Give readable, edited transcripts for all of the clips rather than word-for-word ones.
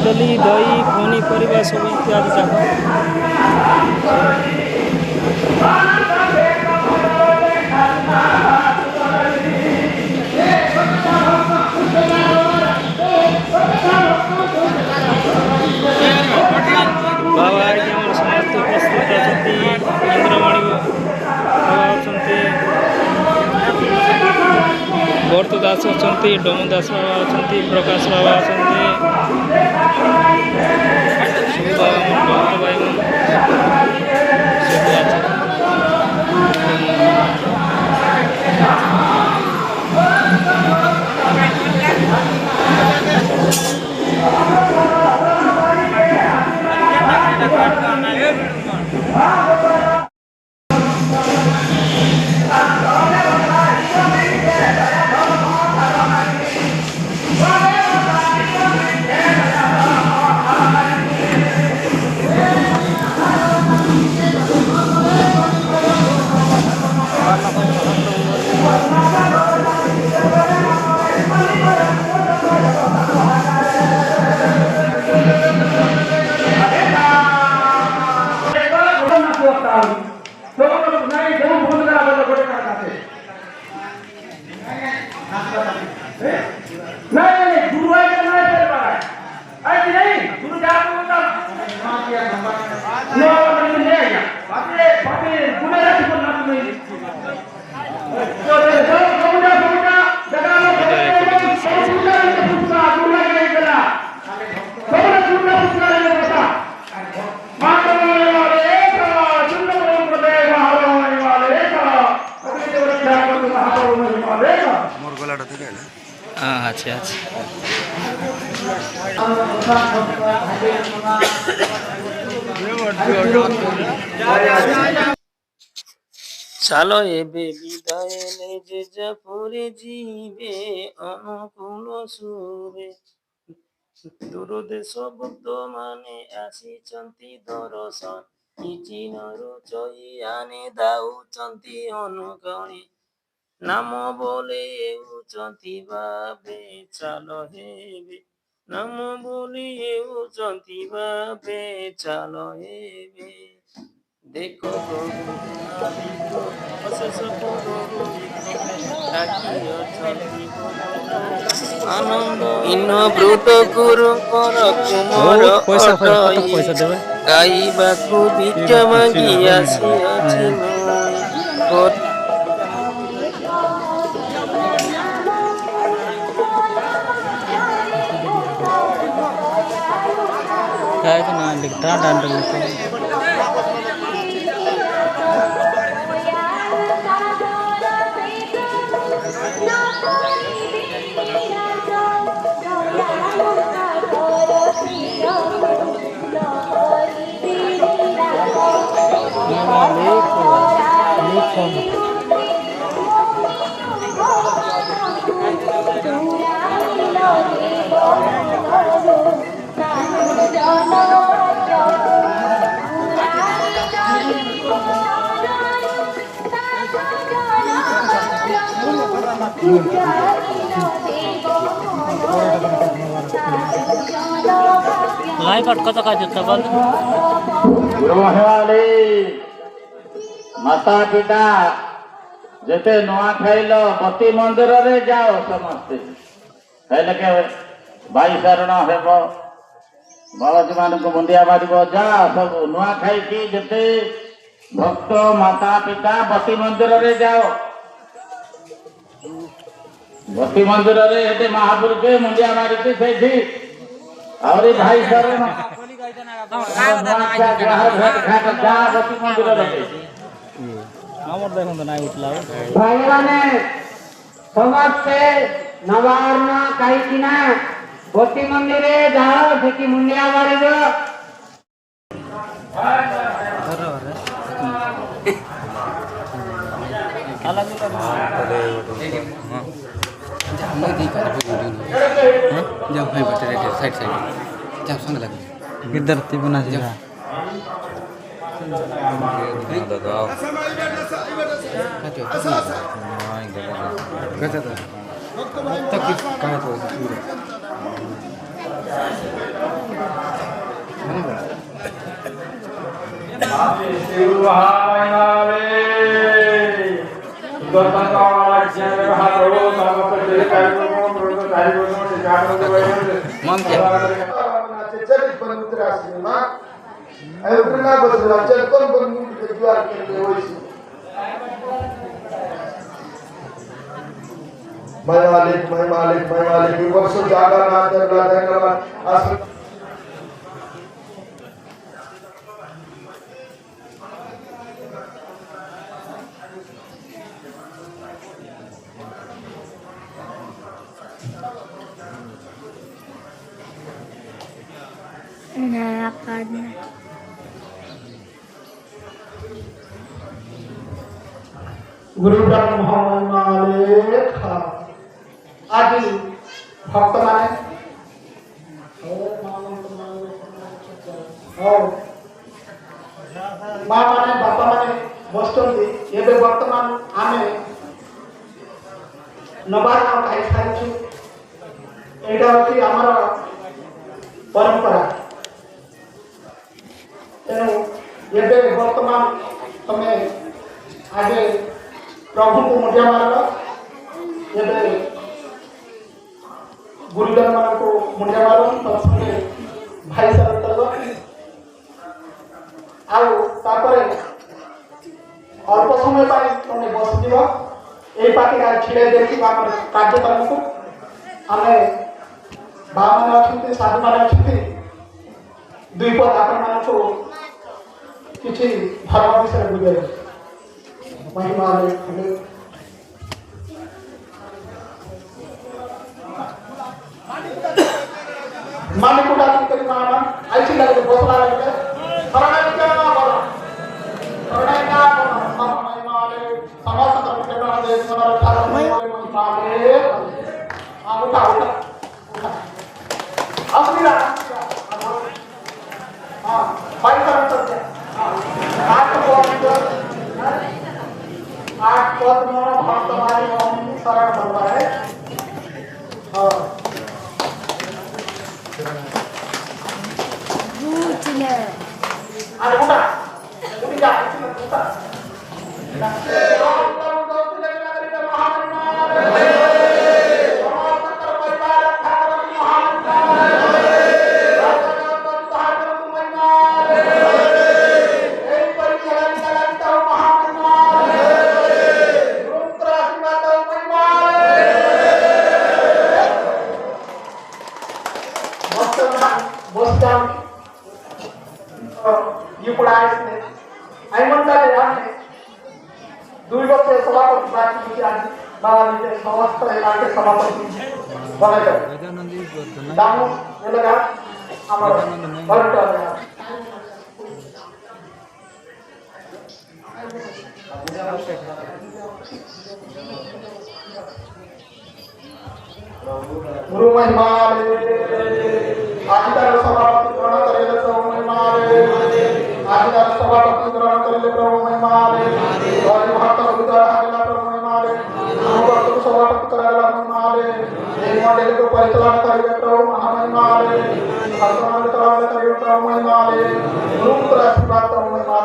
कदली दही पनीपरिया सब इत्यादि जाक बाबा समस्त उपस्थित अच्छा इंद्रमणि बाबा अच्छा बर्त दास अच्छा डोम दास बाबा अच्छा प्रकाश बाबा अच्छा अच्छा चलो एबे विदाय ले जे जपुरे जीवे अनुकूल सुरे दूर देश बुद्ध माने आसीचंती दर्शन इचिनरु चई आने दाउचंती अनुगणी नाम बोले उचंती बाबे चलो हेबे नाम बोले उचंती बाबे चलो हेबे देखो आनंद इन ब्रुत गुरु पर कुमर गाइबाकु बीज मागी आसी अछि काय तो ना लिखता डांड लाइफ अटका का जता बल रोहवाली माता पिता जेते नुआ खाइल पति मंदिर रे जाओ समस्ते खाइले के भाई शरण हेब बाबाजी मान को मुंडिया मारिब जा सब नुआ खाई की जेते भक्त माता पिता पति मंदिर रे जाओ पति मंदिर रे हेते महापुरुष के मुंडिया मारिते सेठी और भाई शरण भाई माने समस्ते नवार्ण कहीं প্রতি মন্দিরে যাও থেকে মুন্ডিয়া মারিব जाओ भाई बटे साइड साइड जाओ संग लगे विद्यार्थी बना जाओ गजा तक कहाँ तो Mom क्या मैं मालिक वर्ष जागा ना जगला देना आस गुरु ब्रह्मा मालिक आज भक्त माने माँ माने बापा माने बसुंदी एबे वर्तमान आमे नबार खाई सारी एटा होची आमर परंपरा तेणु एबे वर्तमान तमे आगे प्रभु को मुंडिया मारल एबे गुरुजन मान को मुंडिया मार तत्संगे भाई सारा कर आउे अल्प समय तुम बस जीव यही पार्टी छिड़े देखी कार्यक्रम को आम बा मैंने अच्छा साधु मैंने अच्छा दुई पद आपण को किसी धर्म विषय बुझे महिमा मालिक को डाल के मामा ऐसी लगे बसला लगे करना क्या बोलो करना क्या बोलो महिमा ले समस्त धर्म के नाम दे सुनार ठाकुर महिमा ले उठा असली रा हां भाई करते आठ पद में भक्त हमारे शरण बनता है हां अरे उठा उठ जा उठा समस्त इलाके सभापति बनाए दामू ये लगा हमारा गुरु महिमा आदिदार सभापति ग्रहण करेले प्रभु महिमा आदिदार सभापति ग्रहण करेले प्रभु महिमा गौरी भक्त उदय हरेला प्रभु महिमा भक्त को सभापति कराला महिमा एक मंडली को परिचालन करेले प्रभु महामहिमा भगवान कराले करेले प्रभु महिमा गुरु का आशीर्वाद प्रभु महिमा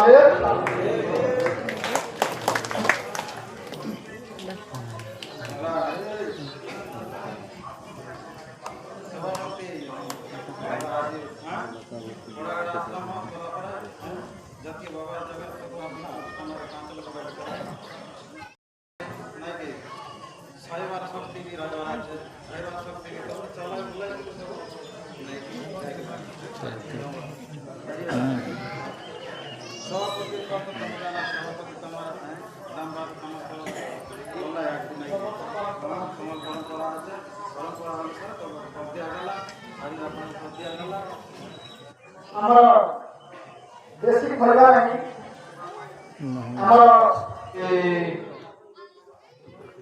परंपरा अनुसार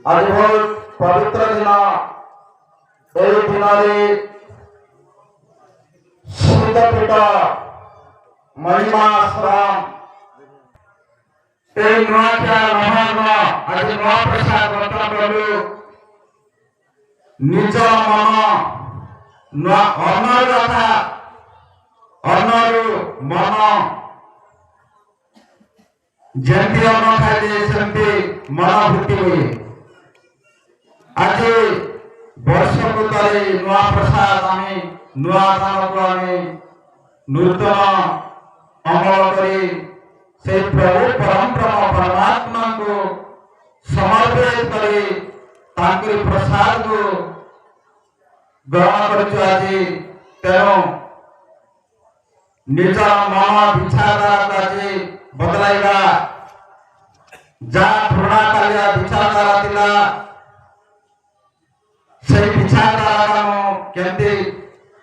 आज बहुत पवित्र दिन এই দিନରେ সুন্দরপীঠ মহিমাশ্রম এই নূয়াখিয়া নবান্ন আজ মহাপ্রসাদ বর্তন কলু নিজ মন ଅନ୍ନର କଥା ଅନ୍ନରୁ ମନ ଯେମିତି ଅନ୍ନ ଖାଇଲେ ସେମିତି ମନ ଭୁତି ହୁଏ। ଆଜି ବର୍ଷକୁ ଥରେ ନୂଆ ପ୍ରସାଦ ଆମେ ନୂଆ ଧାନକୁ ଆମେ ନୂତନ ଅମଳ କରି সেই ପ୍ରଭୁ ପରମବ୍ରହ୍ମ ପରମାତ୍ମାଙ୍କୁ ସମର୍ପିତ କରି ତାଙ୍କରି ପ୍ରସାଦକୁ ଗ୍ରହଣ କରୁଛୁ ଆଜି। ତେଣୁ ନିଜ ମନ ବିଚାରଧାରାକୁ ଆଜି ବଦଳାଇବା। ଯାହା ପୁରୁଣା କାଳିଆ ବିଚାରଧାରା ଥିଲା সেই ବିଚାରଧାରାକୁ କେମିତି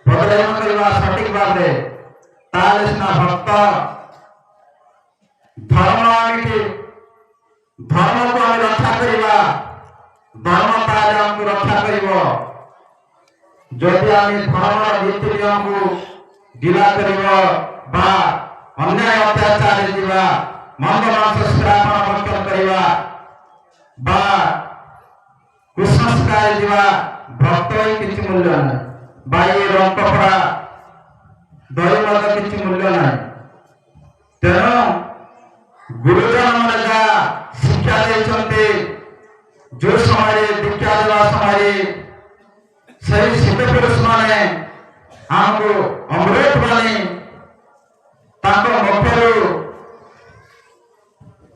ବଦଳାଇନ କରିବା ସଠିକ ଭାବରେ, ତାହେଲେ ସିନା ଭକ୍ତ ଧର୍ମକୁ ଆମେ ରକ୍ଷା କରିବା। ଧର୍ମ ତାହେଲେ ଆମକୁ ରକ୍ଷା କରିବ। ଯଦି ଆମେ ଧର୍ମର ନୀତି ନିୟମକୁ ଗିଲା କରିବ ବା ଅନ୍ୟାୟ ଅତ୍ୟାଚାରରେ ଯିବା, ମନ୍ଦ ମାଂସ ଶ୍ରାବଣ ଭକ୍ଷଣ କରିବା ବା କୁସଂସ୍କାର ଯିବା, ଭକ୍ତ କିଛି ମୂଲ୍ୟ ନାହିଁ। ବା ଏ ରଙ୍କପଡ଼ା ଦହି ମଦ କିଛି ମୂଲ୍ୟ ନାହିଁ। ତେଣୁ ଗୁରୁଜନ ମାନେ ଯାହା ଶିକ୍ଷା ଦେଇଛନ୍ତି, ଯୋଉ ସମୟରେ ଦୀକ୍ଷା ଦେବା ସମୟରେ ସେହି ସିଦ୍ଧ ପୁରୁଷ ମାନେ ଆମକୁ ଅମୃତ ବାଣୀ ତାଙ୍କ ମୁଖରୁ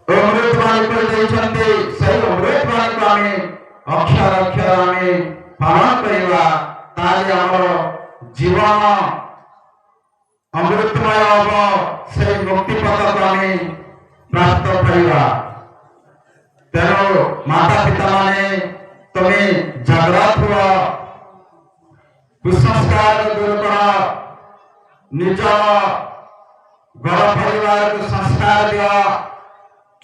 ଅମୃତ ବାଣୀ କରି ଦେଇଛନ୍ତି। ସେହି ଅମୃତ ବାଣୀକୁ ଆମେ ଅକ୍ଷର ଅକ୍ଷର ଆମେ ପାଳନ କରିବା, ତାହେଲେ ଆମର ଜୀବନ ଅମୃତମୟ ହବ। ସେହି ମୁକ୍ତି ପଥକୁ ଆମେ ପ୍ରାପ୍ତ କରିବା। ତେଣୁ ମାତା ପିତା ମାନେ ତମେ ଜାଗ୍ରତ ହୁଅ, କୁସଂସ୍କାର ଦୂର କର, ନିଜ ଘର ପରିବାରକୁ ସଂସ୍କାର ଦିଅ,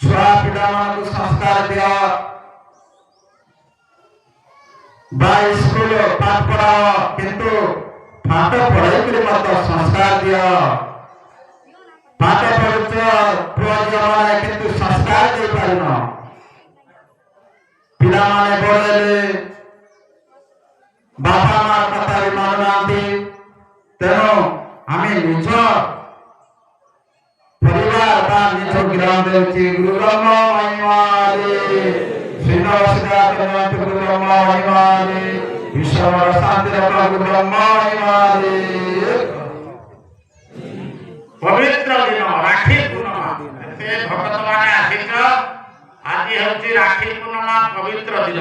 ଛୁଆ ପିଲାମାନଙ୍କୁ ସଂସ୍କାର ଦିଅ ବା ସ୍କୁଲ ପାଠ ପଢାଅ, କିନ୍ତୁ ପାଠ ପଢେଇକରି ମଧ୍ୟ ସଂସ୍କାର ଦିଅ। ପାଠ ପଢୁଛ ପୁଅ ଝିଅମାନେ କିନ୍ତୁ ସଂସ୍କାର ଦେଇପାରିନ। ପିଲାମାନେ ବଡ଼ ହେଲେ ବାପା ମା କଥା ବି ମାନୁନାହାନ୍ତି। ତେଣୁ ଆମେ ନିଜ ପରିବାର ବା ନିଜ ଗ୍ରାମ ଦେଉଛି ଗୁରୁ ବ୍ରହ୍ମ ମହିମାରେ ଶ୍ରୀନବସିଦ୍ଧାନ୍ତ ଗୁରୁ ବ୍ରହ୍ମ ମହିମାରେ ବିଶ୍ୱର ଶାନ୍ତି ରଖ ଗୁରୁ ବ୍ରହ୍ମ ମହିମାରେ। ପବିତ୍ର ଦିନ ରାକ୍ଷୀ ପୂର୍ଣ୍ଣିମା, ଏତେ ଭକ୍ତ ମାନେ ଆସିଛ। ଆଜି ହେଉଛି ରାକ୍ଷୀ ପୂର୍ଣ୍ଣିମା ପବିତ୍ର ଦିନ,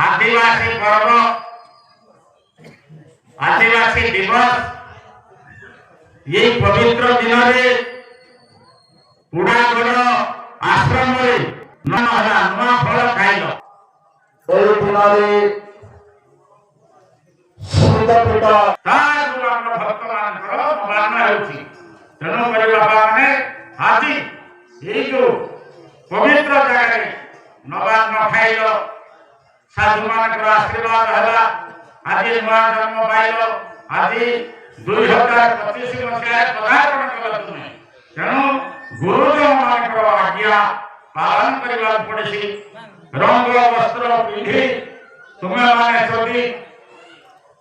ଆଦିବାସୀ ପର୍ବ, ଆଦିବାସୀ ଦିବସ। এই পবিত্র দিନରେ পুরাগড় আশ্রমରେ ନୂଆ ଫଳ ଖାଇଲ। এই দিନରେ ସୁନ୍ଦରପୀଠ ତାରୁ ଆମର ଭକ୍ତମାନଙ୍କର ନବାନ୍ନ ହେଉଛି। ତେଣୁ କରି ବାବାମାନେ ଆଜି ଏଇ ଯୋଉ ପବିତ୍ର ଜାଗାରେ ନବାନ୍ନ ଖାଇଲ, ସାଧୁମାନଙ୍କର ଆଶୀର୍ବାଦ ହେଲା, ଆଜି ନୂଆ ଜନ୍ମ ପାଇଲ, ଆଜି 2025 ମସିହାରେ ପଦାର୍ପଣ କଲ ତୁମେ। ତେଣୁ ଗୁରୁଜନ ମାନଙ୍କର ଆଜ୍ଞା ପାଳନ କରିବାକୁ ପଡିଛି। ରଙ୍ଗ ବସ୍ତ୍ର ପିନ୍ଧି ତୁମେମାନେ ଯଦି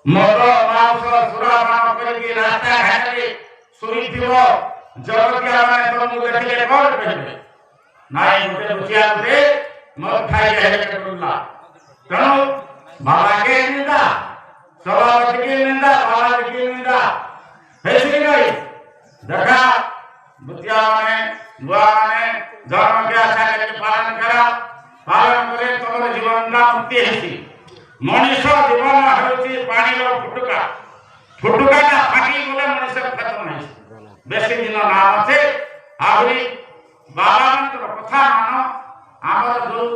ମଦ ମାଂସ ସୁରାପାନ କରିକି ରାସ୍ତା ଘାଟରେ ଶୋଇଥିବ, ଜଗତିଆ ମାନେ ତମକୁ ଦେଖିଲେ କଣ କହିବେ? ନାଇଁ ଗୋଟେ ରୁଚିଆରେ ମଦ ଖାଇକି ହେଲେ କରୁଲା। ତେଣୁ ବାବାକେ ନିନ୍ଦା, ସଭାପତିକି ନିନ୍ଦା, ବାବାଜୀକି ନିନ୍ଦା ହେଇଛି ନାହିଁ। দেখা ବୁତିଆ ମାନେ ନୂଆ ମାନେ ଜନ୍ମକେ ଆଶା କରି ପାଳନ করে ତମର ଜୀବନଟା ମୁକ୍ତି ହେଇଛି। ମଣିଷ ଜୀବନ ହେଉଛି ପାଣିର ଫୁଟୁକା, ଫୁଟୁକାଟା ଫାଟି ଗଲେ ମଣିଷ ଖତମ ହେଇଛି। ବେଶୀ ଦିନ ନା ଅଛି। ଆହୁରି ବାବାମାନଙ୍କର କଥା ମାନ। ଆମର ଯୋଉ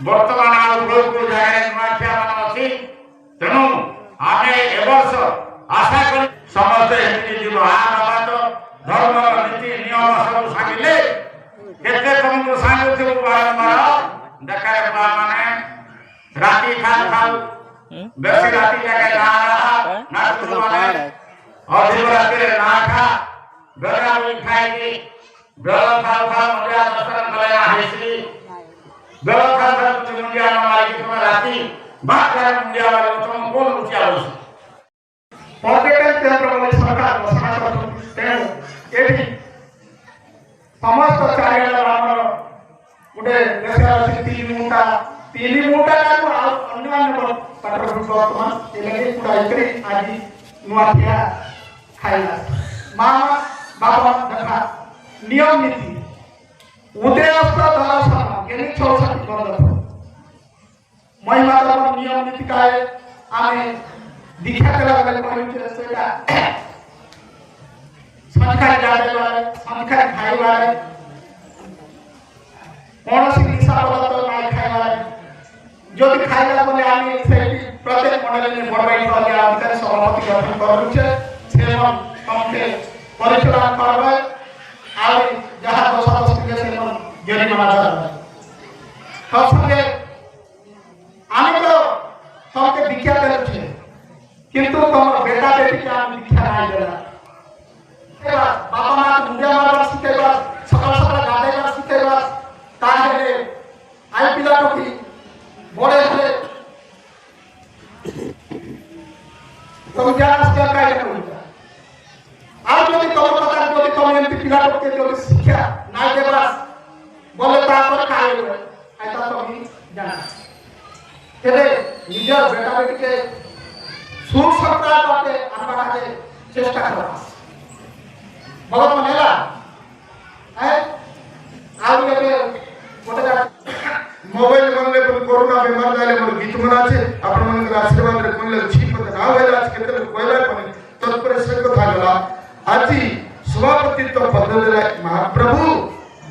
ବର୍ତ୍ତମାନ ଆଉ କୋଉ ଜାଗାରେ ନୂଆଖିଆ ମାନ ଅଛି, ତେଣୁ ଆମେ ଏ ବର୍ଷ ଆଶା କରି ସମସ୍ତେ ଏମିତି ଯିବ। ବାବା ତ ଧର୍ମର ନୀତି ନିୟମ ସବୁ ସାଙ୍ଗିଲେ କେତେ ତମକୁ ସାଙ୍ଗୁଥିବୁ ବାରମ୍ବାର। ଦେଖ राती खाऊ बेसी राती जाके ना तुमने और दिन राती ना खा बेरा में खाएगी बेरा खाऊ मुझे दर्शन करेगा हेसली बेरा खाऊ तुम मुझे हमारी तुम राती बात कर मुझे वाले तुम कौन मुझे आओ पर्यटन केंद्र वाले सरकार समाज तेणु एठी समस्त चारियाला रामर गुटे देशर तीन मुंडा को अन्य पटर वर्तमान एलगे पुरा इकरे आज नुआथिया खाइला मामा बाबा देखा नियम नीति उदयस्त दलसन गेली 66 बंद महिमा धर्म नियम नीति काय आमे दीक्षा कला वाले कहू सेटा संस्कार जाने वाले संस्कार खाई वाले कौन सी निशा पदार्थ नहीं खाई वाले जो भी खाइला बोले आमी से प्रत्येक मंडल में बड़बाई वाले अधिकारी सभापति गठन करूचे सेवन हमके परिचालन करबे और जहां दोषारोप के सेवन जरिमाना करबे सब संगे आमी तो सबके दीक्षा देले छे किंतु तमर बेटा बेटी के आमी दीक्षा नहीं देला बाबा माँ मुझे मारवा सीखेगा सकाल सकाल गादेगा सीखेगा ताहे आई पिला तो की बड़े से तुम जान से काय करूंगा आज जो भी तुम पता जो भी तुम एमपी पिला तो के जो शिक्षा नहीं देगा बोले तापर काय हुए ऐसा तो भी जाना तेरे निजर बेटा बेटी के सुख सकता बाटे अनबा के चेष्टा करो बहुत मनेला है आगे के गोटे मोबाइल मनले पर कोरोना बीमार जाले मोर गीत मना छे आपण मन के आशीर्वाद रे कोनले छिप ना होइला आज केते कोइला पनि तत्पर से कथा गला आजी सभापति तो पदले महाप्रभु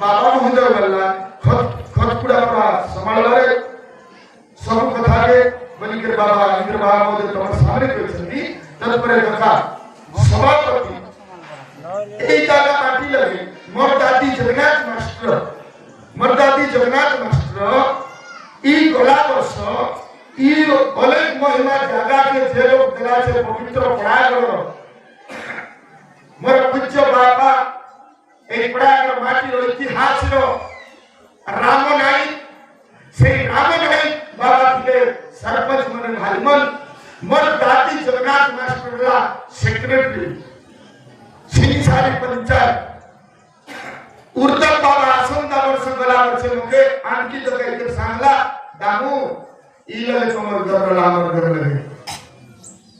बाबा महोदय गल्ला खतपुड़ा पूरा संभाळले सब कथा के बलि के बाबा इंद्र बाबा महोदय तम सामने कहिसथि तत्पर कथा सभापति ए जागा पार्टी लगे मोर दादी जगन्नाथ मास्टर ई गला वर्ष ई अनेक महिमा जागा के जे लोग दिला से पवित्र पढ़ा करो मोर पूज्य बाबा ए पढ़ा कर माटी रो इतिहास रो राम नाई से राम नाई बाबा के सरपंच मन भाईमन मोर दादी जगन्नाथ मास्टर ला सेक्रेटरी सिंचारी पंचायत उर्दम बाबा आसंदा वर्ष गला वर्ष मुके आणखी तो काही सांगला दामू इले तोमर घरला आमर घर लगे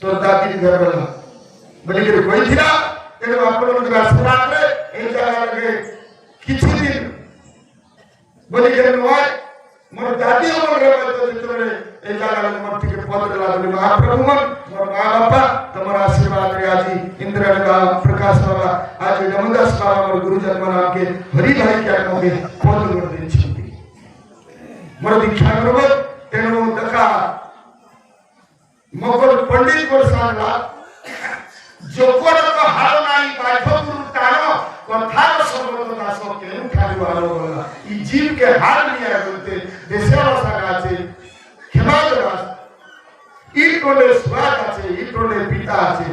तो दादी घरला बली के कोई थिरा तेरे आपण मन आशीर्वाद रे ए जगह लगे किछि दिन बली के नोय मोर दादी हमर रे तो चित्रे ए जगह लगे मोर ठीक पद ला बली महाप्रभु मन मोर मां बापा तमर आशीर्वाद रे आजी इंद्र का प्रकाश बाबा आज नमदास बाबा और गुरुजन मन आपके हरि भाई क्या कहोगे पद कर दे छी मोर दीक्षा करबो तेनो दका मगर पंडित को सांगला जोकर को हाल नाही बाध्य गुरु तानो कथा सर्वत दास के खाली वालो बोला ई जीव के हाल लिया बोलते देशवा सगा छे क्षमादास ई टोले स्वाद আছে ई टोले पिता আছে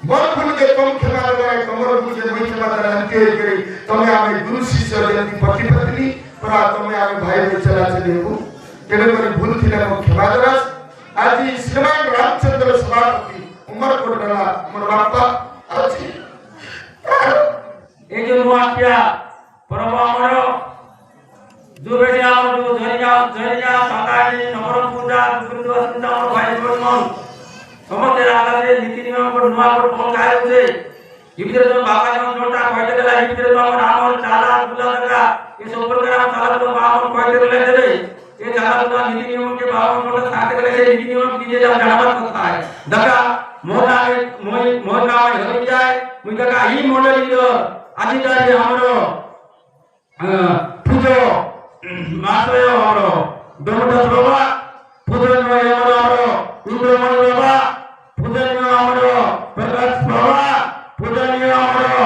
मोर फुल के तुम क्षमा करे कमर मुझे मैं क्षमा करे अंत्य करे तमे आमे गुरु शिष्य जति पति पत्नी पर तमे आमे भाई भाई चला चले हो तेरे पर भूल थिला को क्षमा दरस आज श्रीमान रामचंद्र सभापति उमर कोटला मोर बापा अछि ए जो नुआकिया परम हमर दुबे जाओ जो धरि जाओ सकाळी नगर पूजा गुरु दिवस पूजा भाई मन समस्त आगे नीति नियम पर नुआ पर फोन काय होते इधर तो बाबा जन छोटा कहते देला इधर तो राम चाला बुला लगा ये सब प्रोग्राम चाला तो बाबा कहते देले देले ये चाला तो नीति नियम के बाबा छोटा साथे देले से नीति नियम कीजिए जब जानवर होता है दका मोहना में हो जाए मुझे का ही मॉडल जो अधिकारी हमरो पूजो मासयो हमरो दोमदस बाबा पूजन में हमरो इंद्रमण बाबा पूजन में हमरो प्रकाश बाबा पूजन में हमरो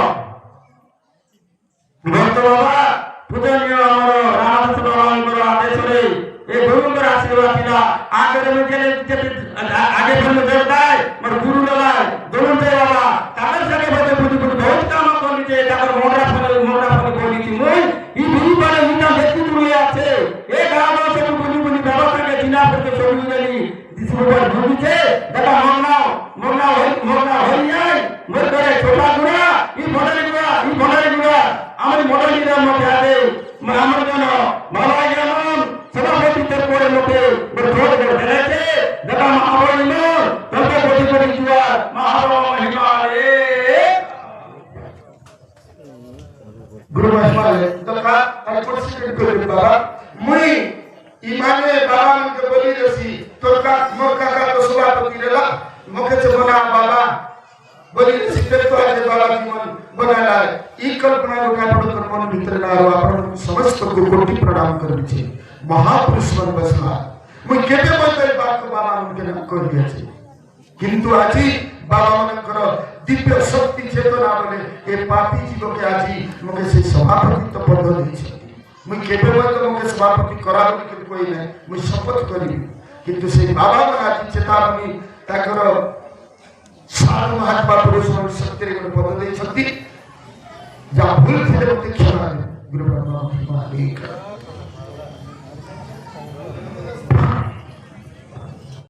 भक्त बाबा पूजन में हमरो रामदास बाबा को आदेश रे ए गुरुकर आशीर्वाद दिला आगे में आगे भर में जोड़ता है मर गुरु लगा दोनों से बाबा ताकर सके बदे बुद्धि बुद्धि बहुत काम कर लीजिए ताकर मोड़ा फल बोली थी मुई ये बुरी बारे मीना देखती दुनिया আছে एक गांव से बुद्धि बुद्धि व्यवस्था के जिना पर के छोड़ी गली दिसुवर भूमि से देखा मोरना हो जाए मोर करे छोटा गुड़ा ये बड़े गुड़ा আমার মডেলিরা মধ্যে আছে আমার জন্য বাবা যেমন সভাপতিত্বের করে লোকে ভোট দেখাচ্ছে দেখা মহাবলী তোকে কোটি কোটি জুয়ার মহাবলী গুরু মহিমালে দেখা আর পরিষ্কার করে বাবা মুই ইমানে বাবা মকে বলি দেছি তোর মোর কাকা তো সভাপতি রেলা মুখে যে বনা বাবা বলি দেছি তো আজ বাবা জীবন बनाला ई कल्पना को काय पडत मन भीतर नारो आपण समस्त को कोटी प्रणाम करछि महापुरुष मन बसला मु केते बतई बात को बाबा मन के कर दियाछि किंतु आजि बाबा मन कर दिव्य शक्ति चेतना बने ए पापी जीव के आजि मके से सभापति तो पद दैछि मु केते बत मके सभापति करा के कोई नै मु शपथ करी किंतु से बाबा मन आजि चेतावनी ताकर साधु महात्मा पुरुष मन सत्य रे पद दै छथि जा भूल थे मते क्षमा गुरु ब्रह्मा मालिक